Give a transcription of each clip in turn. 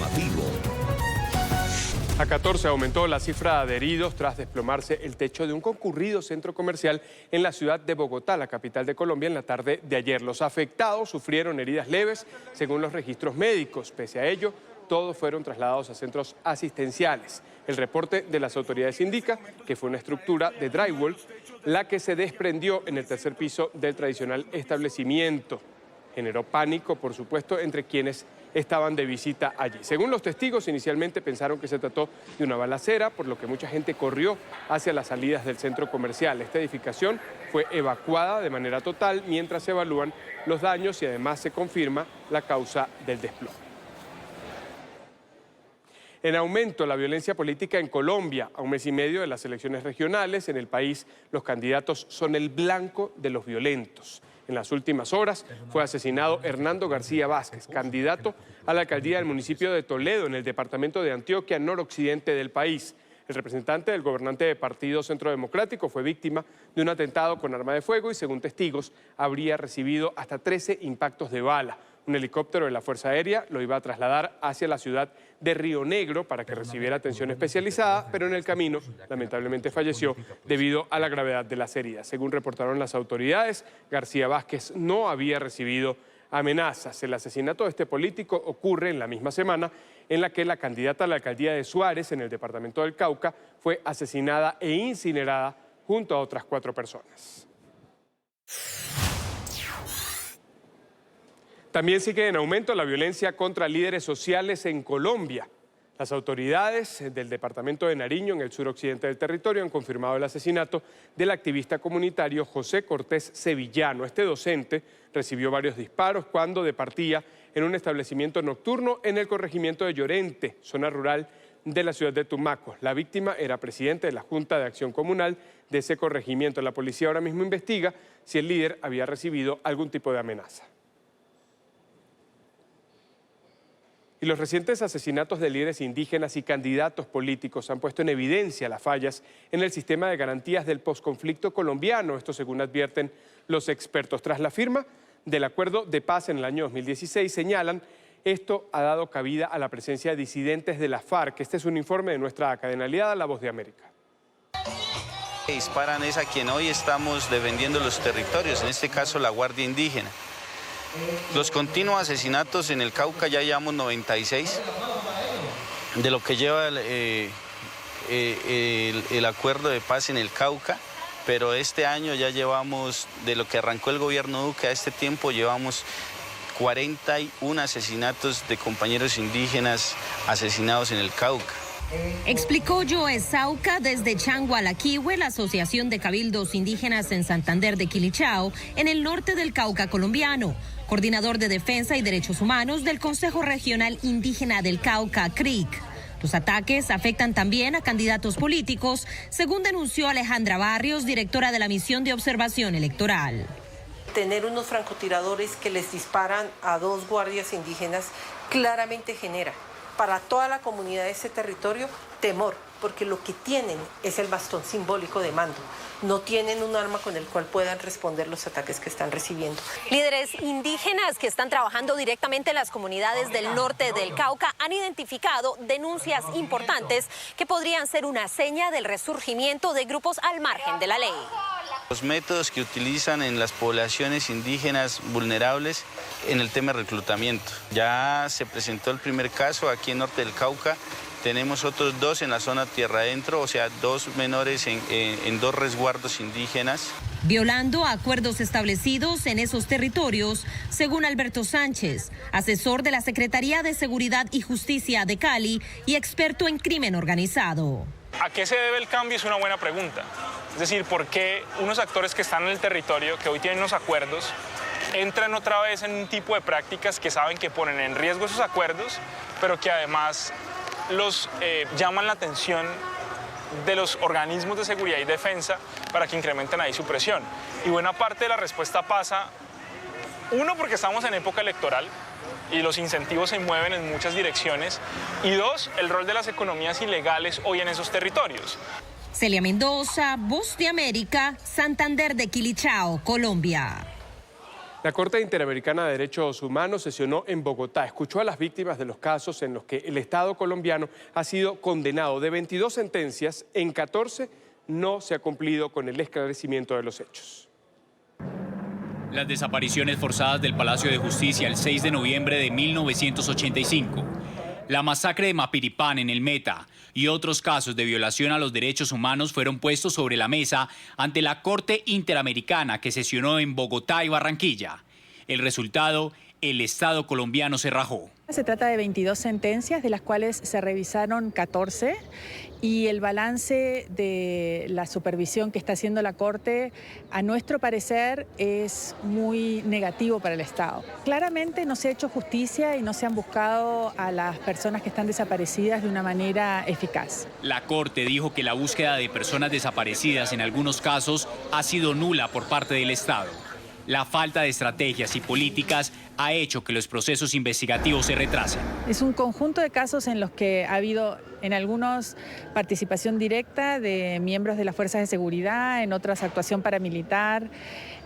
informativo. A 14 aumentó la cifra de heridos tras desplomarse el techo de un concurrido centro comercial en la ciudad de Bogotá, la capital de Colombia, en la tarde de ayer. Los afectados sufrieron heridas leves, según los registros médicos. Pese a ello, todos fueron trasladados a centros asistenciales. El reporte de las autoridades indica que fue una estructura de drywall la que se desprendió en el tercer piso del tradicional establecimiento. Generó pánico, por supuesto, entre quienes estaban de visita allí. Según los testigos, inicialmente pensaron que se trató de una balacera, por lo que mucha gente corrió hacia las salidas del centro comercial. Esta edificación fue evacuada de manera total mientras se evalúan los daños y además se confirma la causa del desplome. En aumento la violencia política en Colombia. A un mes y medio de las elecciones regionales en el país, los candidatos son el blanco de los violentos. En las últimas horas fue asesinado Hernando García Vázquez, candidato a la alcaldía del municipio de Toledo, en el departamento de Antioquia, noroccidente del país. El representante del gobernante de Partido Centro Democrático fue víctima de un atentado con arma de fuego y, según testigos, habría recibido hasta 13 impactos de bala. Un helicóptero de la Fuerza Aérea lo iba a trasladar hacia la ciudad de Río Negro para que recibiera atención especializada, pero en el camino lamentablemente falleció debido a la gravedad de las heridas. Según reportaron las autoridades, García Vázquez no había recibido amenazas. El asesinato de este político ocurre en la misma semana en la que la candidata a la alcaldía de Suárez, en el departamento del Cauca, fue asesinada e incinerada junto a otras 4 personas. También sigue en aumento la violencia contra líderes sociales en Colombia. Las autoridades del departamento de Nariño, en el suroccidente del territorio, han confirmado el asesinato del activista comunitario José Cortés Sevillano. Este docente recibió varios disparos cuando departía en un establecimiento nocturno en el corregimiento de Llorente, zona rural de la ciudad de Tumaco. La víctima era presidente de la Junta de Acción Comunal de ese corregimiento. La policía ahora mismo investiga si el líder había recibido algún tipo de amenaza. Y los recientes asesinatos de líderes indígenas y candidatos políticos han puesto en evidencia las fallas en el sistema de garantías del posconflicto colombiano. Esto según advierten los expertos. Tras la firma del acuerdo de paz en el año 2016, señalan, esto ha dado cabida a la presencia de disidentes de la FARC. Este es un informe de nuestra cadena aliada, La Voz de América. Disparan es a quien hoy estamos defendiendo los territorios, en este caso la Guardia Indígena. Los continuos asesinatos en el Cauca ya llevamos 96, de lo que lleva el acuerdo de paz en el Cauca, pero este año ya llevamos, de lo que arrancó el gobierno Duque a este tiempo, llevamos 41 asesinatos de compañeros indígenas asesinados en el Cauca. Explicó Joe Sauca desde Changualaquihue, la Asociación de Cabildos Indígenas en Santander de Quilichao, en el norte del Cauca colombiano, coordinador de Defensa y Derechos Humanos del Consejo Regional Indígena del Cauca, CRIC. Los ataques afectan también a candidatos políticos, según denunció Alejandra Barrios, directora de la Misión de Observación Electoral. Tener unos francotiradores que les disparan a 2 guardias indígenas claramente genera para toda la comunidad de ese territorio temor, porque lo que tienen es el bastón simbólico de mando. No tienen un arma con el cual puedan responder los ataques que están recibiendo. Líderes indígenas que están trabajando directamente en las comunidades del norte del Cauca han identificado denuncias importantes que podrían ser una seña del resurgimiento de grupos al margen de la ley. Los métodos que utilizan en las poblaciones indígenas vulnerables en el tema de reclutamiento. Ya se presentó el primer caso aquí en norte del Cauca. Tenemos otros 2 en la zona tierra adentro, o sea, 2 menores en 2 resguardos indígenas. Violando acuerdos establecidos en esos territorios, según Alberto Sánchez, asesor de la Secretaría de Seguridad y Justicia de Cali y experto en crimen organizado. ¿A qué se debe el cambio? Es una buena pregunta. Es decir, ¿por qué unos actores que están en el territorio, que hoy tienen unos acuerdos, entran otra vez en un tipo de prácticas que saben que ponen en riesgo esos acuerdos, pero que además los llaman la atención de los organismos de seguridad y defensa para que incrementen ahí su presión? Y buena parte de la respuesta pasa, 1, porque estamos en época electoral y los incentivos se mueven en muchas direcciones, y 2, el rol de las economías ilegales hoy en esos territorios. Celia Mendoza, Voz de América, Santander de Quilichao, Colombia. La Corte Interamericana de Derechos Humanos sesionó en Bogotá. Escuchó a las víctimas de los casos en los que el Estado colombiano ha sido condenado. De 22 sentencias, en 14 no se ha cumplido con el esclarecimiento de los hechos. Las desapariciones forzadas del Palacio de Justicia el 6 de noviembre de 1985, la masacre de Mapiripán en el Meta y otros casos de violación a los derechos humanos fueron puestos sobre la mesa ante la Corte Interamericana que sesionó en Bogotá y Barranquilla. El resultado, el Estado colombiano se rajó. Se trata de 22 sentencias, de las cuales se revisaron 14, y el balance de la supervisión que está haciendo la Corte, a nuestro parecer, es muy negativo para el Estado. Claramente no se ha hecho justicia y no se han buscado a las personas que están desaparecidas de una manera eficaz. La Corte dijo que la búsqueda de personas desaparecidas en algunos casos ha sido nula por parte del Estado. La falta de estrategias y políticas ha hecho que los procesos investigativos se retrasen. Es un conjunto de casos en los que ha habido, en algunos, participación directa de miembros de las fuerzas de seguridad, en otras actuación paramilitar.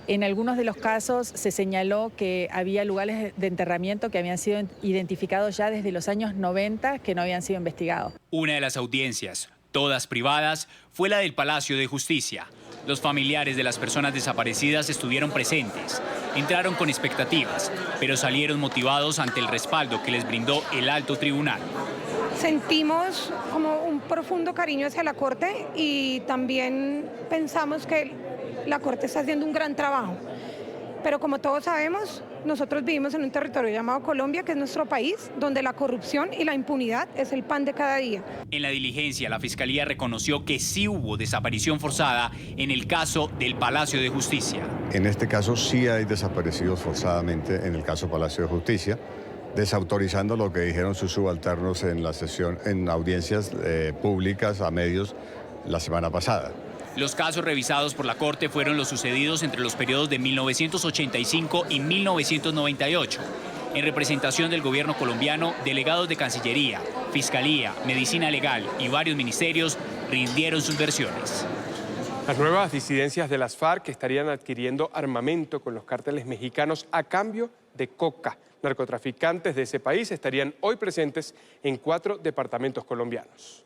En algunos de los casos se señaló que había lugares de enterramiento que habían sido identificados ya desde los años 90 que no habían sido investigados. Una de las audiencias, todas privadas, fue la del Palacio de Justicia. Los familiares de las personas desaparecidas estuvieron presentes, entraron con expectativas, pero salieron motivados ante el respaldo que les brindó el alto tribunal. Sentimos como un profundo cariño hacia la Corte y también pensamos que la Corte está haciendo un gran trabajo. Pero como todos sabemos, nosotros vivimos en un territorio llamado Colombia, que es nuestro país, donde la corrupción y la impunidad es el pan de cada día. En la diligencia, la Fiscalía reconoció que sí hubo desaparición forzada en el caso del Palacio de Justicia. En este caso sí hay desaparecidos forzadamente en el caso Palacio de Justicia, desautorizando lo que dijeron sus subalternos en la sesión, en audiencias públicas a medios la semana pasada. Los casos revisados por la Corte fueron los sucedidos entre los periodos de 1985 y 1998. En representación del gobierno colombiano, delegados de Cancillería, Fiscalía, Medicina Legal y varios ministerios rindieron sus versiones. Las nuevas disidencias de las FARC estarían adquiriendo armamento con los cárteles mexicanos a cambio de coca. Narcotraficantes de ese país estarían hoy presentes en 4 departamentos colombianos.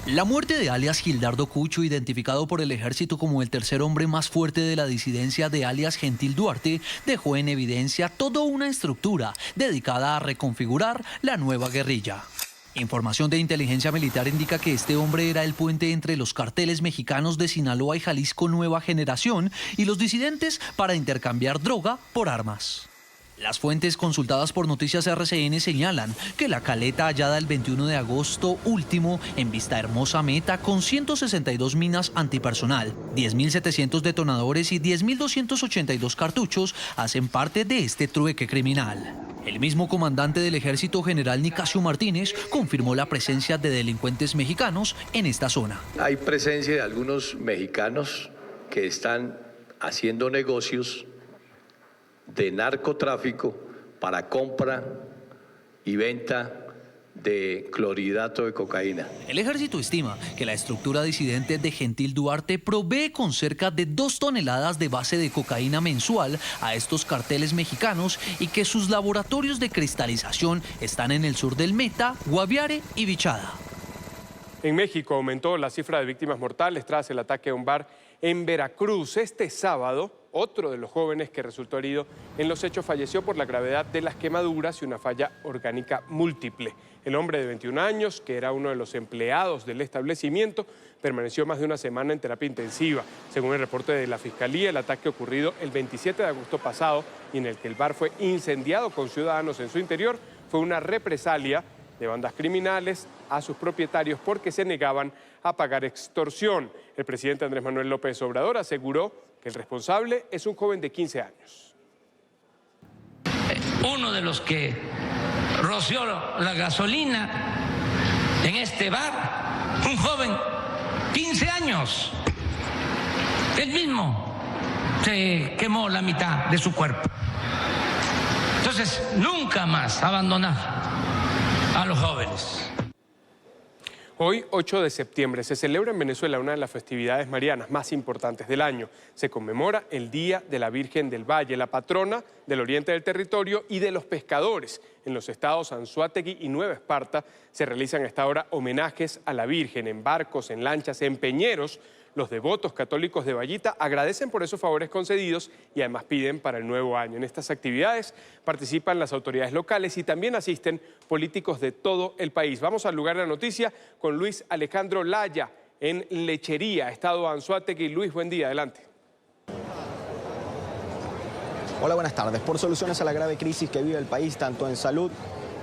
La muerte de alias Gildardo Cucho, identificado por el ejército como el tercer hombre más fuerte de la disidencia de alias Gentil Duarte, dejó en evidencia toda una estructura dedicada a reconfigurar la nueva guerrilla. Información de inteligencia militar indica que este hombre era el puente entre los carteles mexicanos de Sinaloa y Jalisco Nueva Generación y los disidentes para intercambiar droga por armas. Las fuentes consultadas por Noticias RCN señalan que la caleta hallada el 21 de agosto último en Vista Hermosa Meta con 162 minas antipersonal, 10.700 detonadores y 10.282 cartuchos hacen parte de este trueque criminal. El mismo comandante del ejército, general Nicasio Martínez, confirmó la presencia de delincuentes mexicanos en esta zona. Hay presencia de algunos mexicanos que están haciendo negocios de narcotráfico para compra y venta de clorhidrato de cocaína. El ejército estima que la estructura disidente de Gentil Duarte provee con cerca de 2 toneladas de base de cocaína mensual a estos carteles mexicanos y que sus laboratorios de cristalización están en el sur del Meta, Guaviare y Vichada. En México aumentó la cifra de víctimas mortales tras el ataque a un bar en Veracruz. Este sábado, otro de los jóvenes que resultó herido en los hechos falleció por la gravedad de las quemaduras y una falla orgánica múltiple. El hombre de 21 años, que era uno de los empleados del establecimiento, permaneció más de una semana en terapia intensiva. Según el reporte de la Fiscalía, el ataque ocurrido el 27 de agosto pasado y en el que el bar fue incendiado con ciudadanos en su interior fue una represalia de bandas criminales a sus propietarios porque se negaban a pagar extorsión. El presidente Andrés Manuel López Obrador aseguró que el responsable es un joven de 15 años. Uno de los que roció la gasolina en este bar, un joven, 15 años, él mismo se quemó la mitad de su cuerpo. Entonces, nunca más abandonar a los jóvenes. Hoy, 8 de septiembre, se celebra en Venezuela una de las festividades marianas más importantes del año. Se conmemora el Día de la Virgen del Valle, la patrona del oriente del territorio y de los pescadores. En los estados Anzoátegui y Nueva Esparta se realizan a esta hora homenajes a la Virgen en barcos, en lanchas, en peñeros. Los devotos católicos de Vallita agradecen por esos favores concedidos y además piden para el nuevo año. En estas actividades participan las autoridades locales y también asisten políticos de todo el país. Vamos al lugar de la noticia con Luis Alejandro Laya en Lechería, estado Anzoátegui. Luis, buen día, adelante. Hola, buenas tardes. Por soluciones a la grave crisis que vive el país, tanto en salud,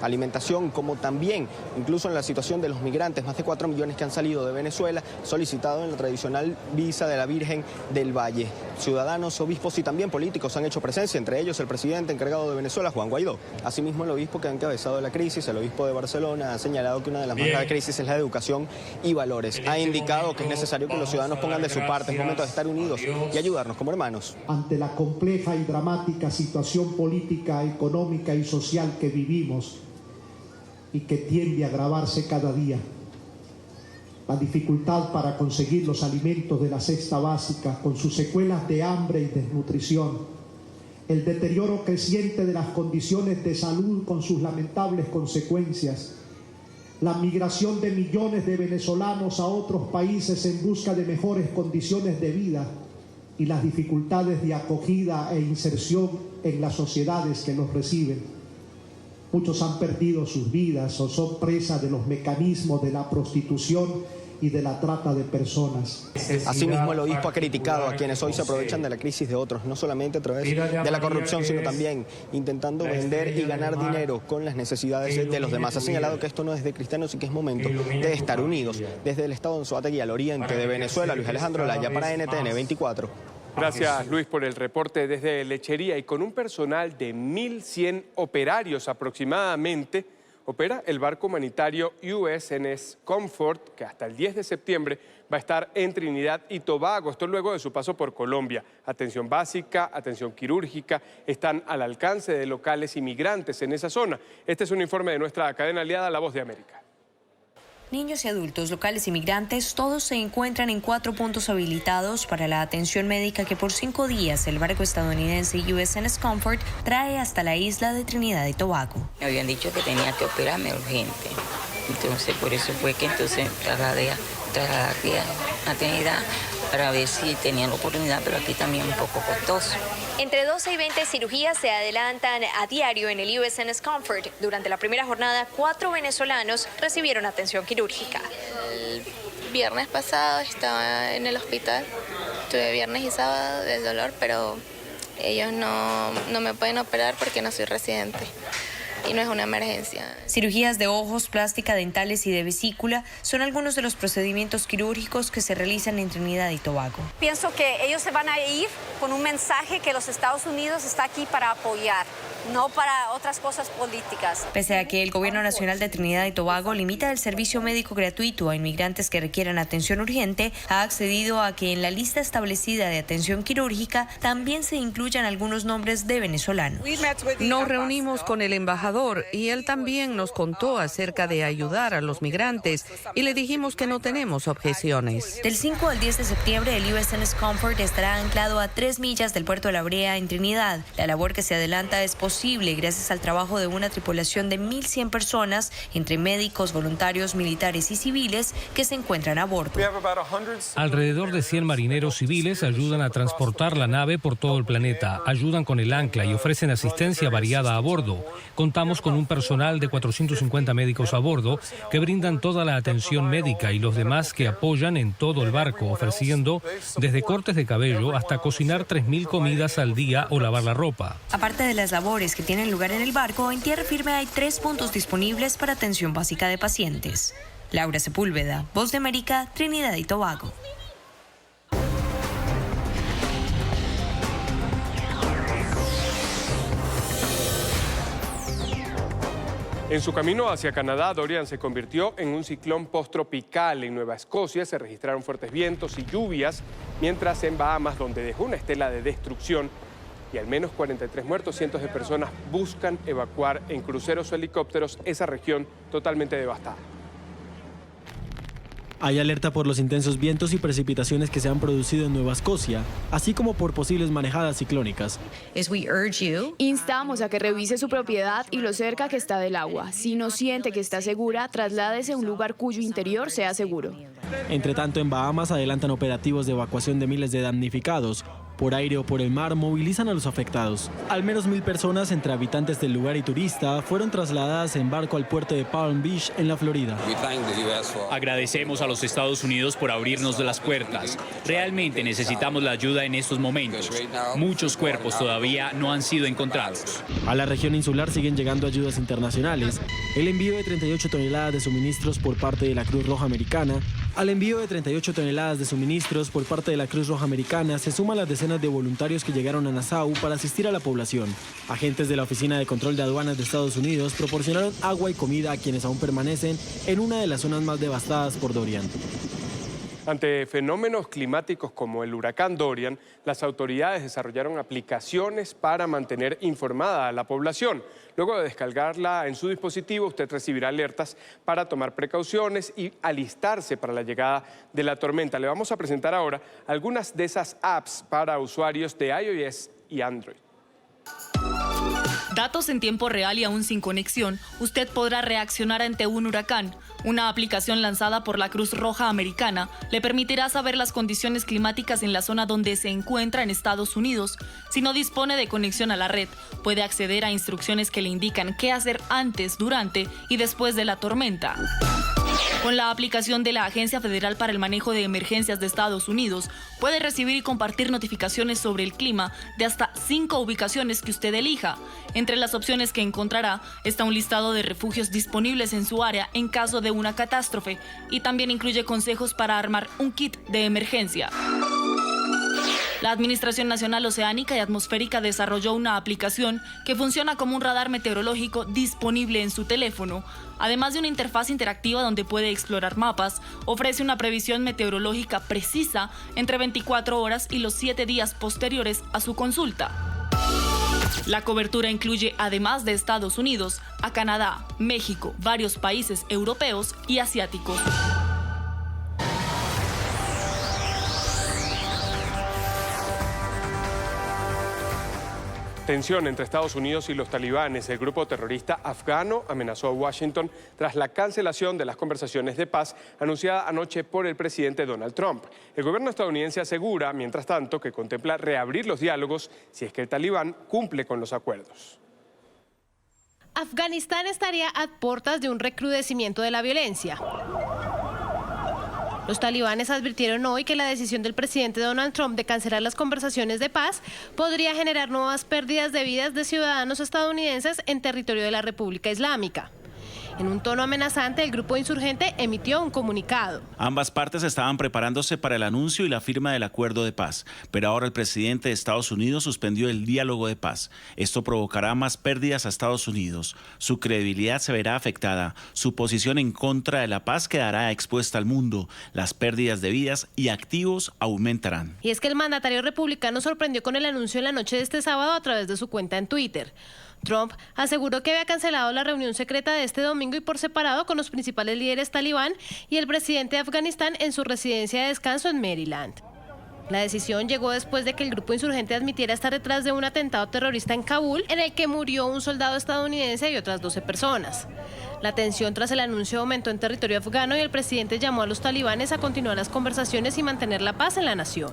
alimentación, como también incluso en la situación de los migrantes, más de 4 millones que han salido de Venezuela, solicitado en la tradicional visa de la Virgen del Valle. Ciudadanos, obispos y también políticos han hecho presencia, entre ellos el presidente encargado de Venezuela, Juan Guaidó. Asimismo, el obispo que ha encabezado la crisis, el obispo de Barcelona, ha señalado que una de las más graves crisis es la de educación y valores. Ha indicado que es necesario que los ciudadanos pongan de su parte, es momento de estar unidos y ayudarnos como hermanos. Ante la compleja y dramática situación política, económica y social que vivimos, y que tiende a agravarse cada día. La dificultad para conseguir los alimentos de la cesta básica, con sus secuelas de hambre y desnutrición, el deterioro creciente de las condiciones de salud con sus lamentables consecuencias, la migración de millones de venezolanos a otros países en busca de mejores condiciones de vida y las dificultades de acogida e inserción en las sociedades que los reciben. Muchos han perdido sus vidas o son presa de los mecanismos de la prostitución y de la trata de personas. Asimismo, el obispo ha criticado a quienes hoy se aprovechan de la crisis de otros, no solamente a través de la corrupción, sino también intentando vender y ganar dinero con las necesidades de los demás. Ha señalado que esto no es de cristianos y que es momento de estar unidos. Desde el estado de Anzoátegui al oriente de Venezuela, Luis Alejandro Laya para NTN 24. Gracias, Luis, por el reporte desde Lechería. Y con un personal de 1.100 operarios aproximadamente, opera el barco humanitario USNS Comfort, que hasta el 10 de septiembre va a estar en Trinidad y Tobago. Esto luego de su paso por Colombia. Atención básica, atención quirúrgica, están al alcance de locales inmigrantes en esa zona. Este es un informe de nuestra cadena aliada La Voz de América. Niños y adultos, locales y migrantes, todos se encuentran en 4 puntos habilitados para la atención médica que por 5 días el barco estadounidense USNS Comfort trae hasta la isla de Trinidad y Tobago. Me habían dicho que tenía que operarme urgente, entonces por eso fue que trasladé a Trinidad para ver si tenían la oportunidad, pero aquí también un poco costoso. Entre 12 y 20 cirugías se adelantan a diario en el USNS Comfort. Durante la primera jornada, 4 venezolanos recibieron atención quirúrgica. El viernes pasado estaba en el hospital. Tuve viernes y sábado del dolor, pero ellos no me pueden operar porque no soy residente. Y no es una emergencia. Cirugías de ojos, plástica, dentales y de vesícula son algunos de los procedimientos quirúrgicos que se realizan en Trinidad y Tobago. Pienso que ellos se van a ir con un mensaje que los Estados Unidos está aquí para apoyar, no para otras cosas políticas. Pese a que el Gobierno Nacional de Trinidad y Tobago limita el servicio médico gratuito a inmigrantes que requieran atención urgente, ha accedido a que en la lista establecida de atención quirúrgica también se incluyan algunos nombres de venezolanos. Nos reunimos con el embajador y él también nos contó acerca de ayudar a los migrantes y le dijimos que no tenemos objeciones. Del 5 al 10 de septiembre, el USNS Comfort estará anclado a 3 millas del puerto de La Brea en Trinidad. La labor que se adelanta es posible gracias al trabajo de una tripulación de 1.100 personas, entre médicos, voluntarios, militares y civiles, que se encuentran a bordo. Alrededor de 100 marineros civiles ayudan a transportar la nave por todo el planeta, ayudan con el ancla y ofrecen asistencia variada a bordo. Contamos con un personal de 450 médicos a bordo que brindan toda la atención médica y los demás que apoyan en todo el barco, ofreciendo desde cortes de cabello hasta cocinar 3.000 comidas al día o lavar la ropa. Aparte de las labores que tienen lugar en el barco, en tierra firme hay 3 puntos disponibles para atención básica de pacientes. Laura Sepúlveda, Voz de América, Trinidad y Tobago. En su camino hacia Canadá, Dorian se convirtió en un ciclón posttropical. En Nueva Escocia se registraron fuertes vientos y lluvias, mientras en Bahamas, donde dejó una estela de destrucción y al menos 43 muertos, cientos de personas buscan evacuar en cruceros o helicópteros esa región totalmente devastada. Hay alerta por los intensos vientos y precipitaciones que se han producido en Nueva Escocia, así como por posibles marejadas ciclónicas. Instamos a que revise su propiedad y lo cerca que está del agua. Si no siente que está segura, trasládese a un lugar cuyo interior sea seguro. Entre tanto, en Bahamas adelantan operativos de evacuación de miles de damnificados. Por aire o por el mar movilizan a los afectados. Al menos 1.000 personas, entre habitantes del lugar y turistas, fueron trasladadas en barco al puerto de Palm Beach, en la Florida. Agradecemos a los Estados Unidos por abrirnos las puertas. Realmente necesitamos la ayuda en estos momentos. Muchos cuerpos todavía no han sido encontrados. A la región insular siguen llegando ayudas internacionales. El envío de 38 toneladas de suministros por parte de la Cruz Roja Americana. Al envío de 38 toneladas de suministros por parte de la Cruz Roja Americana se suman las decenas de voluntarios que llegaron a Nassau para asistir a la población. Agentes de la Oficina de Control de Aduanas de Estados Unidos proporcionaron agua y comida a quienes aún permanecen en una de las zonas más devastadas por Dorian. Ante fenómenos climáticos como el huracán Dorian, las autoridades desarrollaron aplicaciones para mantener informada a la población. Luego de descargarla en su dispositivo, usted recibirá alertas para tomar precauciones y alistarse para la llegada de la tormenta. Le vamos a presentar ahora algunas de esas apps para usuarios de iOS y Android. Datos en tiempo real y aún sin conexión, usted podrá reaccionar ante un huracán. Una aplicación lanzada por la Cruz Roja Americana le permitirá saber las condiciones climáticas en la zona donde se encuentra en Estados Unidos. Si no dispone de conexión a la red, puede acceder a instrucciones que le indican qué hacer antes, durante y después de la tormenta. Con la aplicación de la Agencia Federal para el Manejo de Emergencias de Estados Unidos, puede recibir y compartir notificaciones sobre el clima de hasta 5 ubicaciones que usted elija. Entre las opciones que encontrará está un listado de refugios disponibles en su área en caso de una catástrofe y también incluye consejos para armar un kit de emergencia. La Administración Nacional Oceánica y Atmosférica desarrolló una aplicación que funciona como un radar meteorológico disponible en su teléfono. Además de una interfaz interactiva donde puede explorar mapas, ofrece una previsión meteorológica precisa entre 24 horas y los 7 días posteriores a su consulta. La cobertura incluye, además de Estados Unidos, a Canadá, México, varios países europeos y asiáticos. Tensión entre Estados Unidos y los talibanes. El grupo terrorista afgano amenazó a Washington tras la cancelación de las conversaciones de paz anunciada anoche por el presidente Donald Trump. El gobierno estadounidense asegura, mientras tanto, que contempla reabrir los diálogos si es que el talibán cumple con los acuerdos. Afganistán estaría a puertas de un recrudecimiento de la violencia. Los talibanes advirtieron hoy que la decisión del presidente Donald Trump de cancelar las conversaciones de paz podría generar nuevas pérdidas de vidas de ciudadanos estadounidenses en territorio de la República Islámica. En un tono amenazante, el grupo insurgente emitió un comunicado. Ambas partes estaban preparándose para el anuncio y la firma del acuerdo de paz, pero ahora el presidente de Estados Unidos suspendió el diálogo de paz. Esto provocará más pérdidas a Estados Unidos. Su credibilidad se verá afectada. Su posición en contra de la paz quedará expuesta al mundo. Las pérdidas de vidas y activos aumentarán. Y es que el mandatario republicano sorprendió con el anuncio en la noche de este sábado a través de su cuenta en Twitter. Trump aseguró que había cancelado la reunión secreta de este domingo y por separado con los principales líderes talibán y el presidente de Afganistán en su residencia de descanso en Maryland. La decisión llegó después de que el grupo insurgente admitiera estar detrás de un atentado terrorista en Kabul en el que murió un soldado estadounidense y otras 12 personas. La tensión tras el anuncio aumentó en territorio afgano y el presidente llamó a los talibanes a continuar las conversaciones y mantener la paz en la nación.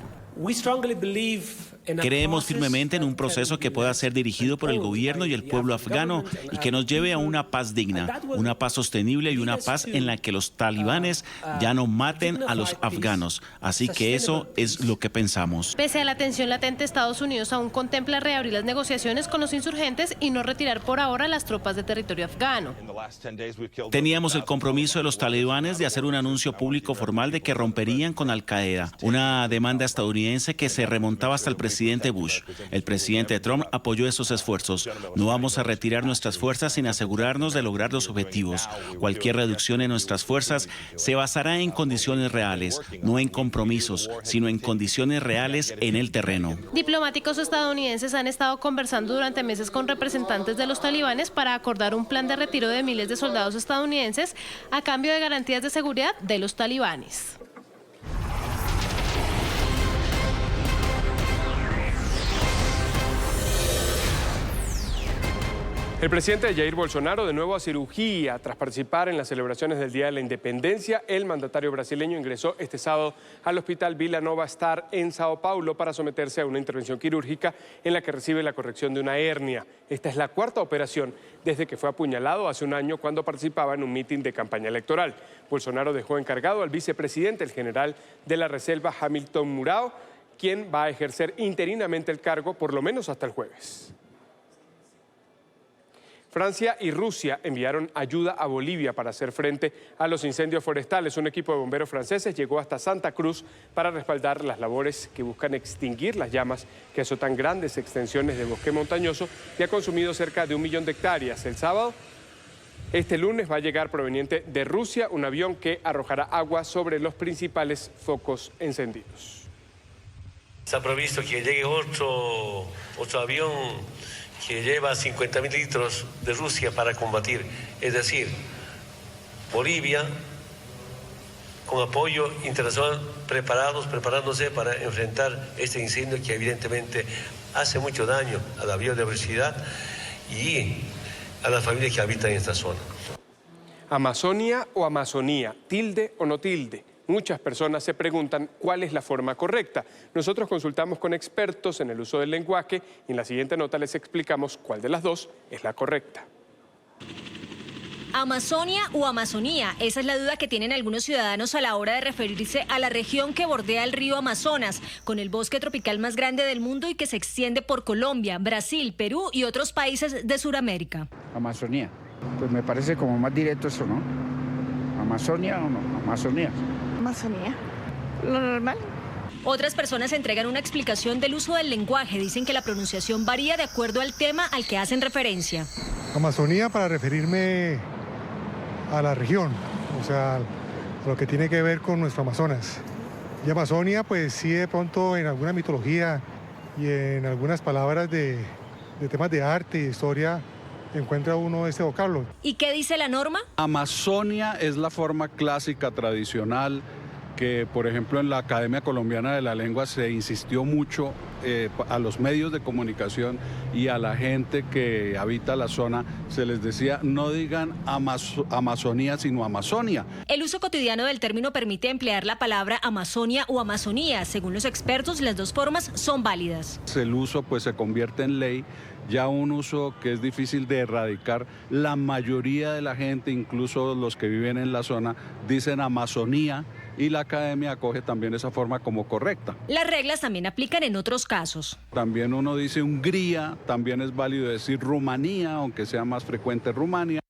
Creemos firmemente en un proceso que pueda ser dirigido por el gobierno y el pueblo afgano y que nos lleve a una paz digna, una paz sostenible y una paz en la que los talibanes ya no maten a los afganos. Así que eso es lo que pensamos. Pese a la tensión latente, Estados Unidos aún contempla reabrir las negociaciones con los insurgentes y no retirar por ahora las tropas de territorio afgano. Teníamos el compromiso de los talibanes de hacer un anuncio público formal de que romperían con Al Qaeda, una demanda estadounidense que se remontaba hasta el presidente presidente Bush. El presidente Trump apoyó esos esfuerzos. No vamos a retirar nuestras fuerzas sin asegurarnos de lograr los objetivos. Cualquier reducción en nuestras fuerzas se basará en condiciones reales, no en compromisos, sino en condiciones reales en el terreno. Diplomáticos estadounidenses han estado conversando durante meses con representantes de los talibanes para acordar un plan de retiro de miles de soldados estadounidenses a cambio de garantías de seguridad de los talibanes. El presidente Jair Bolsonaro de nuevo a cirugía tras participar en las celebraciones del Día de la Independencia. El mandatario brasileño ingresó este sábado al hospital Vila Nova Star en Sao Paulo para someterse a una intervención quirúrgica en la que recibe la corrección de una hernia. Esta es la cuarta operación desde que fue apuñalado hace un año cuando participaba en un mitin de campaña electoral. Bolsonaro dejó encargado al vicepresidente, el general de la Reserva Hamilton Mourão, quien va a ejercer interinamente el cargo por lo menos hasta el jueves. Francia y Rusia enviaron ayuda a Bolivia para hacer frente a los incendios forestales. Un equipo de bomberos franceses llegó hasta Santa Cruz para respaldar las labores que buscan extinguir las llamas que azotan grandes extensiones de bosque montañoso y ha consumido cerca de 1 millón de hectáreas. El sábado, este lunes, va a llegar proveniente de Rusia un avión que arrojará agua sobre los principales focos encendidos. Está previsto que llegue otro avión que lleva 50.000 litros de Rusia para combatir. Es decir, Bolivia, con apoyo internacional, preparándose para enfrentar este incendio que evidentemente hace mucho daño a la biodiversidad y a las familias que habitan en esta zona. ¿Amazonia o Amazonía? ¿Tilde o no tilde? Muchas personas se preguntan cuál es la forma correcta. Nosotros consultamos con expertos en el uso del lenguaje y en la siguiente nota les explicamos cuál de las dos es la correcta. ¿Amazonia o Amazonía? Esa es la duda que tienen algunos ciudadanos a la hora de referirse a la región que bordea el río Amazonas, con el bosque tropical más grande del mundo y que se extiende por Colombia, Brasil, Perú y otros países de Sudamérica. Amazonía. Pues me parece como más directo eso, ¿no? ¿Amazonia o no? Amazonía. Amazonía. Lo normal. Otras personas entregan una explicación del uso del lenguaje. Dicen que la pronunciación varía de acuerdo al tema al que hacen referencia. Amazonía para referirme a la región, o sea, a lo que tiene que ver con nuestro Amazonas. Y Amazonia, pues sí, de pronto en alguna mitología y en algunas palabras de temas de arte y de historia encuentra uno este vocablo. ¿Y qué dice la norma? Amazonia es la forma clásica, tradicional, que por ejemplo en la Academia Colombiana de la Lengua se insistió mucho a los medios de comunicación y a la gente que habita la zona, se les decía no digan Amazonía sino Amazonia. El uso cotidiano del término permite emplear la palabra Amazonia o Amazonía. Según los expertos, las dos formas son válidas. El uso pues se convierte en ley, ya un uso que es difícil de erradicar. La mayoría de la gente, incluso los que viven en la zona, dicen Amazonía y la academia acoge también esa forma como correcta. Las reglas también aplican en otros casos. También uno dice Hungría, también es válido decir Rumanía, aunque sea más frecuente Rumania.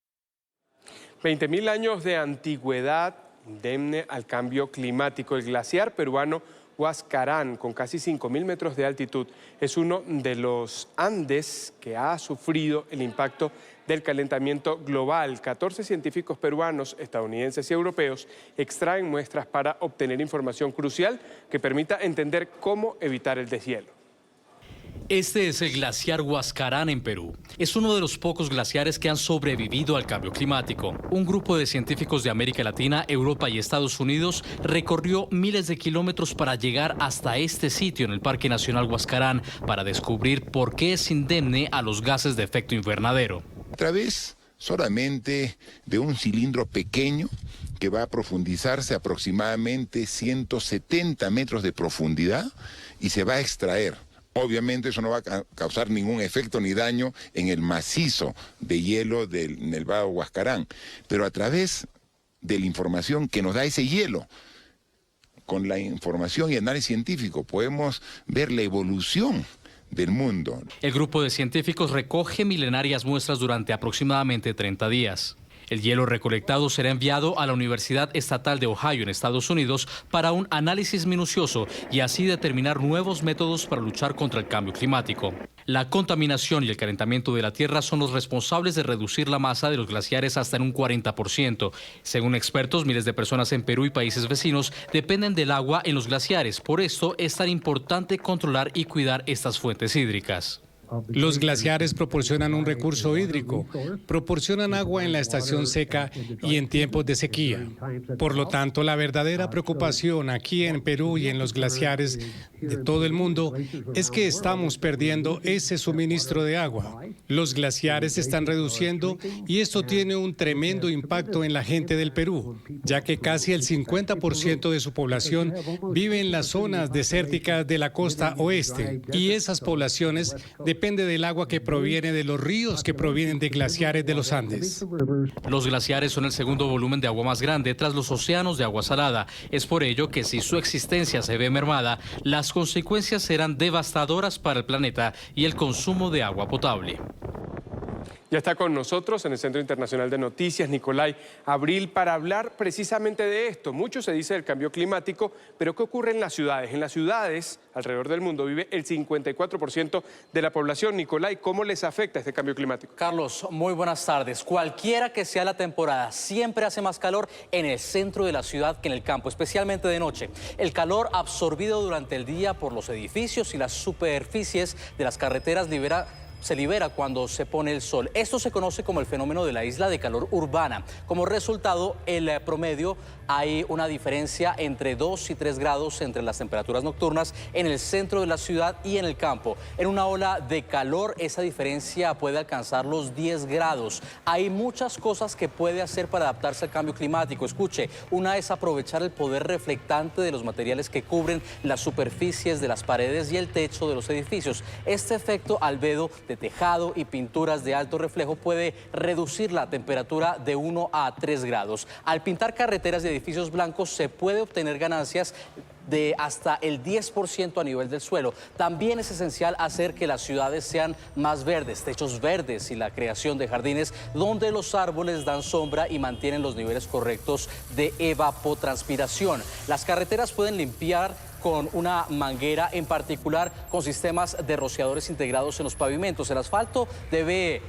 20.000 años de antigüedad indemne al cambio climático. El glaciar peruano Huascarán, con casi 5.000 metros de altitud, es uno de los Andes que ha sufrido el impacto del calentamiento global. 14 científicos peruanos, estadounidenses y europeos extraen muestras para obtener información crucial que permita entender cómo evitar el deshielo. Este es el glaciar Huascarán en Perú. Es uno de los pocos glaciares que han sobrevivido al cambio climático. Un grupo de científicos de América Latina, Europa y Estados Unidos recorrió miles de kilómetros para llegar hasta este sitio en el Parque Nacional Huascarán para descubrir por qué es indemne a los gases de efecto invernadero. A través solamente de un cilindro pequeño que va a profundizarse aproximadamente 170 metros de profundidad y se va a extraer. Obviamente eso no va a causar ningún efecto ni daño en el macizo de hielo del Nevado Huascarán, pero a través de la información que nos da ese hielo, con la información y análisis científico, podemos ver la evolución del mundo. El grupo de científicos recoge milenarias muestras durante aproximadamente 30 días. El hielo recolectado será enviado a la Universidad Estatal de Ohio en Estados Unidos para un análisis minucioso y así determinar nuevos métodos para luchar contra el cambio climático. La contaminación y el calentamiento de la Tierra son los responsables de reducir la masa de los glaciares hasta en un 40%. Según expertos, miles de personas en Perú y países vecinos dependen del agua en los glaciares. Por esto es tan importante controlar y cuidar estas fuentes hídricas. Los glaciares proporcionan un recurso hídrico, proporcionan agua en la estación seca y en tiempos de sequía. Por lo tanto, la verdadera preocupación aquí en Perú y en los glaciares de todo el mundo es que estamos perdiendo ese suministro de agua. Los glaciares se están reduciendo y esto tiene un tremendo impacto en la gente del Perú, ya que casi el 50% de su población vive en las zonas desérticas de la costa oeste y esas poblaciones depende del agua que proviene de los ríos que provienen de glaciares de los Andes. Los glaciares son el segundo volumen de agua más grande tras los océanos de agua salada. Es por ello que si su existencia se ve mermada, las consecuencias serán devastadoras para el planeta y el consumo de agua potable. Ya está con nosotros en el Centro Internacional de Noticias, Nicolai Abril, para hablar precisamente de esto. Mucho se dice del cambio climático, pero ¿qué ocurre en las ciudades? En las ciudades, alrededor del mundo, vive el 54% de la población. Nicolai, ¿cómo les afecta este cambio climático? Carlos, muy buenas tardes. Cualquiera que sea la temporada, siempre hace más calor en el centro de la ciudad que en el campo, especialmente de noche. El calor absorbido durante el día por los edificios y las superficies de las carreteras se libera cuando se pone el sol. Esto se conoce como el fenómeno de la isla de calor urbana. Como resultado, el promedio hay una diferencia entre 2 y 3 grados entre las temperaturas nocturnas en el centro de la ciudad y en el campo. En una ola de calor, esa diferencia puede alcanzar los 10 grados. Hay muchas cosas que puede hacer para adaptarse al cambio climático. Escuche, una es aprovechar el poder reflectante de los materiales que cubren las superficies de las paredes y el techo de los edificios. Este efecto albedo de tejado y pinturas de alto reflejo puede reducir la temperatura de 1 a 3 grados. Al pintar carreteras y edificios blancos se puede obtener ganancias de hasta el 10% a nivel del suelo. También es esencial hacer que las ciudades sean más verdes, techos verdes y la creación de jardines donde los árboles dan sombra y mantienen los niveles correctos de evapotranspiración. Las carreteras pueden limpiar con una manguera, en particular con sistemas de rociadores integrados en los pavimentos. El asfalto debe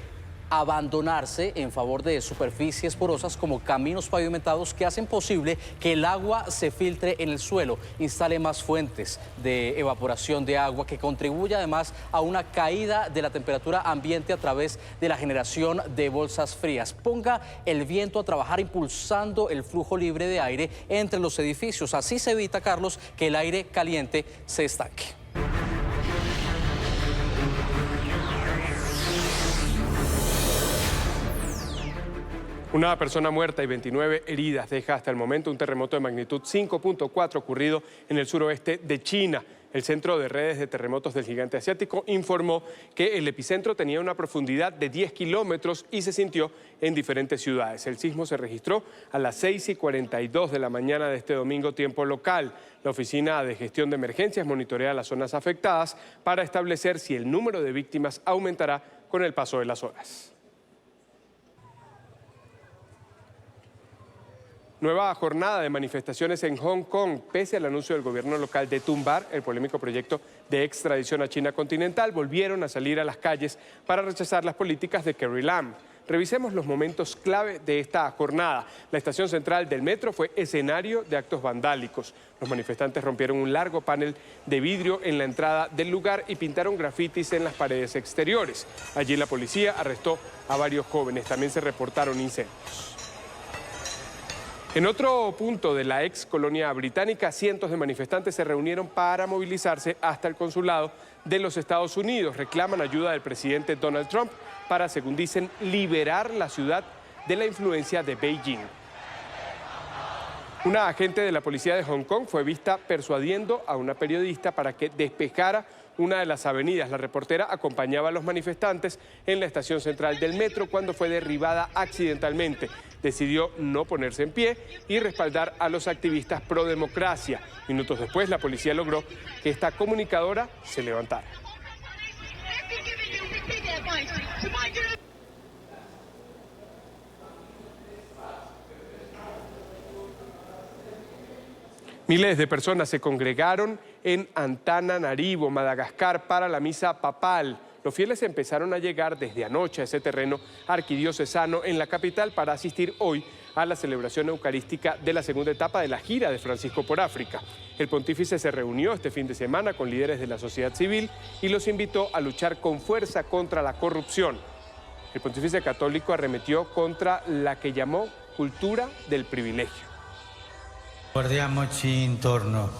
abandonarse en favor de superficies porosas como caminos pavimentados que hacen posible que el agua se filtre en el suelo. Instale más fuentes de evaporación de agua que contribuye además a una caída de la temperatura ambiente a través de la generación de bolsas frías. Ponga el viento a trabajar impulsando el flujo libre de aire entre los edificios. Así se evita, Carlos, que el aire caliente se estanque. Una persona muerta y 29 heridas deja hasta el momento un terremoto de magnitud 5.4 ocurrido en el suroeste de China. El Centro de Redes de Terremotos del Gigante Asiático informó que el epicentro tenía una profundidad de 10 kilómetros y se sintió en diferentes ciudades. El sismo se registró a las 6:42 de la mañana de este domingo, tiempo local. La Oficina de Gestión de Emergencias monitorea las zonas afectadas para establecer si el número de víctimas aumentará con el paso de las horas. Nueva jornada de manifestaciones en Hong Kong, pese al anuncio del gobierno local de tumbar el polémico proyecto de extradición a China continental, volvieron a salir a las calles para rechazar las políticas de Carrie Lam. Revisemos los momentos clave de esta jornada. La estación central del metro fue escenario de actos vandálicos. Los manifestantes rompieron un largo panel de vidrio en la entrada del lugar y pintaron grafitis en las paredes exteriores. Allí la policía arrestó a varios jóvenes. También se reportaron incendios. En otro punto de la ex colonia británica, cientos de manifestantes se reunieron para movilizarse hasta el consulado de los Estados Unidos. Reclaman ayuda del presidente Donald Trump para, según dicen, liberar la ciudad de la influencia de Beijing. Una agente de la policía de Hong Kong fue vista persuadiendo a una periodista para que despejara una de las avenidas. La reportera acompañaba a los manifestantes en la estación central del metro cuando fue derribada accidentalmente. Decidió no ponerse en pie y respaldar a los activistas pro democracia. Minutos después, la policía logró que esta comunicadora se levantara. Miles de personas se congregaron en Antananarivo, Madagascar, para la misa papal. Los fieles empezaron a llegar desde anoche a ese terreno arquidiocesano en la capital para asistir hoy a la celebración eucarística de la segunda etapa de la gira de Francisco por África. El pontífice se reunió este fin de semana con líderes de la sociedad civil y los invitó a luchar con fuerza contra la corrupción. El pontífice católico arremetió contra la que llamó cultura del privilegio. Guardiamoci intorno.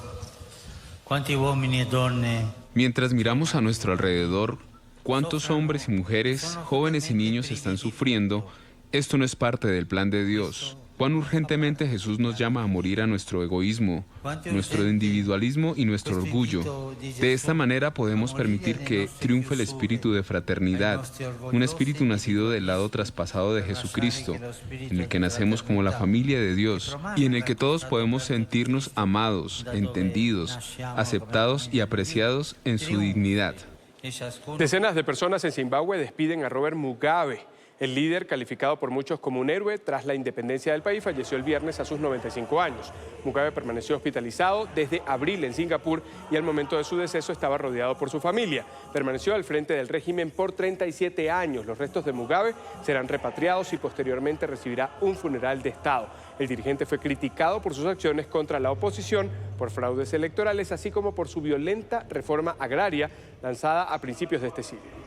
Quanti uomini e donne. Mientras miramos a nuestro alrededor, cuántos hombres y mujeres, jóvenes y niños están sufriendo, esto no es parte del plan de Dios. Cuán urgentemente Jesús nos llama a morir a nuestro egoísmo, nuestro individualismo y nuestro orgullo. De esta manera podemos permitir que triunfe el espíritu de fraternidad, un espíritu nacido del lado traspasado de Jesucristo, en el que nacemos como la familia de Dios y en el que todos podemos sentirnos amados, entendidos, aceptados y apreciados en su dignidad. Decenas de personas en Zimbabue despiden a Robert Mugabe. El líder, calificado por muchos como un héroe tras la independencia del país, falleció el viernes a sus 95 años. Mugabe permaneció hospitalizado desde abril en Singapur y al momento de su deceso estaba rodeado por su familia. Permaneció al frente del régimen por 37 años. Los restos de Mugabe serán repatriados y posteriormente recibirá un funeral de Estado. El dirigente fue criticado por sus acciones contra la oposición, por fraudes electorales, así como por su violenta reforma agraria lanzada a principios de este siglo.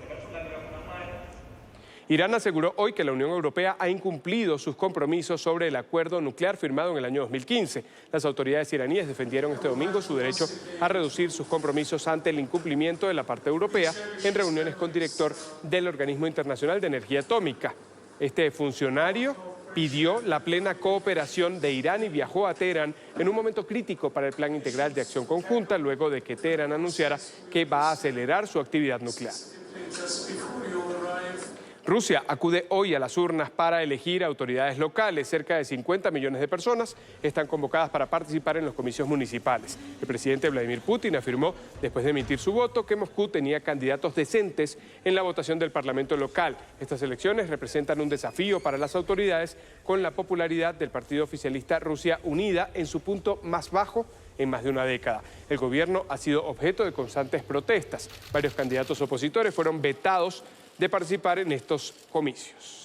Irán aseguró hoy que la Unión Europea ha incumplido sus compromisos sobre el acuerdo nuclear firmado en el año 2015. Las autoridades iraníes defendieron este domingo su derecho a reducir sus compromisos ante el incumplimiento de la parte europea en reuniones con el director del Organismo Internacional de Energía Atómica. Este funcionario pidió la plena cooperación de Irán y viajó a Teherán en un momento crítico para el Plan Integral de Acción Conjunta, luego de que Teherán anunciara que va a acelerar su actividad nuclear. Rusia acude hoy a las urnas para elegir autoridades locales. Cerca de 50 millones de personas están convocadas para participar en los comicios municipales. El presidente Vladimir Putin afirmó, después de emitir su voto, que Moscú tenía candidatos decentes en la votación del Parlamento local. Estas elecciones representan un desafío para las autoridades, con la popularidad del partido oficialista Rusia Unida en su punto más bajo en más de una década. El gobierno ha sido objeto de constantes protestas. Varios candidatos opositores fueron vetados de participar en estos comicios.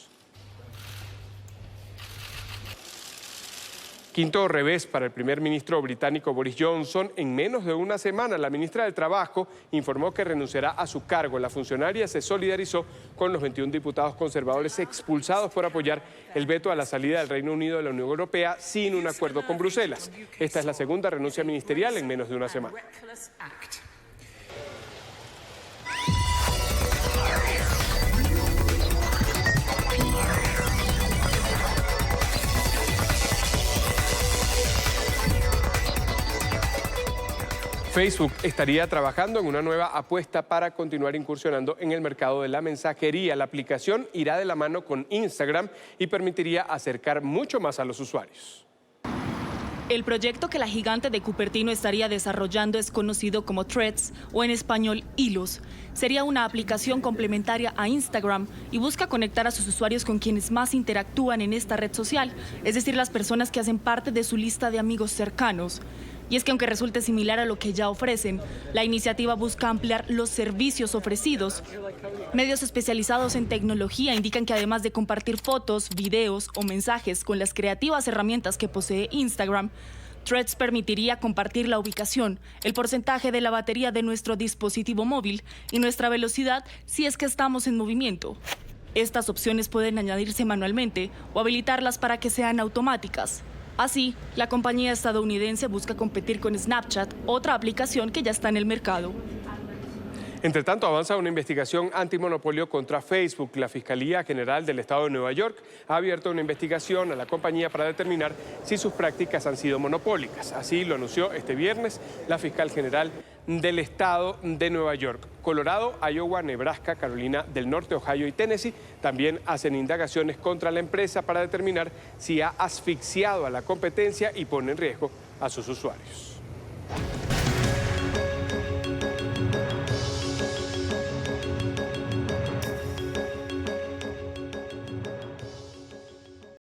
Quinto revés para el primer ministro británico Boris Johnson. En menos de una semana, la ministra del Trabajo informó que renunciará a su cargo. La funcionaria se solidarizó con los 21 diputados conservadores expulsados por apoyar el veto a la salida del Reino Unido de la Unión Europea sin un acuerdo con Bruselas. Esta es la segunda renuncia ministerial en menos de una semana. Facebook estaría trabajando en una nueva apuesta para continuar incursionando en el mercado de la mensajería. La aplicación irá de la mano con Instagram y permitiría acercar mucho más a los usuarios. El proyecto que la gigante de Cupertino estaría desarrollando es conocido como Threads, o en español Hilos. Sería una aplicación complementaria a Instagram y busca conectar a sus usuarios con quienes más interactúan en esta red social, es decir, las personas que hacen parte de su lista de amigos cercanos. Y es que aunque resulte similar a lo que ya ofrecen, la iniciativa busca ampliar los servicios ofrecidos. Medios especializados en tecnología indican que además de compartir fotos, videos o mensajes con las creativas herramientas que posee Instagram, Threads permitiría compartir la ubicación, el porcentaje de la batería de nuestro dispositivo móvil y nuestra velocidad si es que estamos en movimiento. Estas opciones pueden añadirse manualmente o habilitarlas para que sean automáticas. Así, la compañía estadounidense busca competir con Snapchat, otra aplicación que ya está en el mercado. Entre tanto, avanza una investigación antimonopolio contra Facebook. La Fiscalía General del Estado de Nueva York ha abierto una investigación a la compañía para determinar si sus prácticas han sido monopólicas. Así lo anunció este viernes la fiscal general del Estado de Nueva York. Colorado, Iowa, Nebraska, Carolina del Norte, Ohio y Tennessee también hacen indagaciones contra la empresa para determinar si ha asfixiado a la competencia y pone en riesgo a sus usuarios.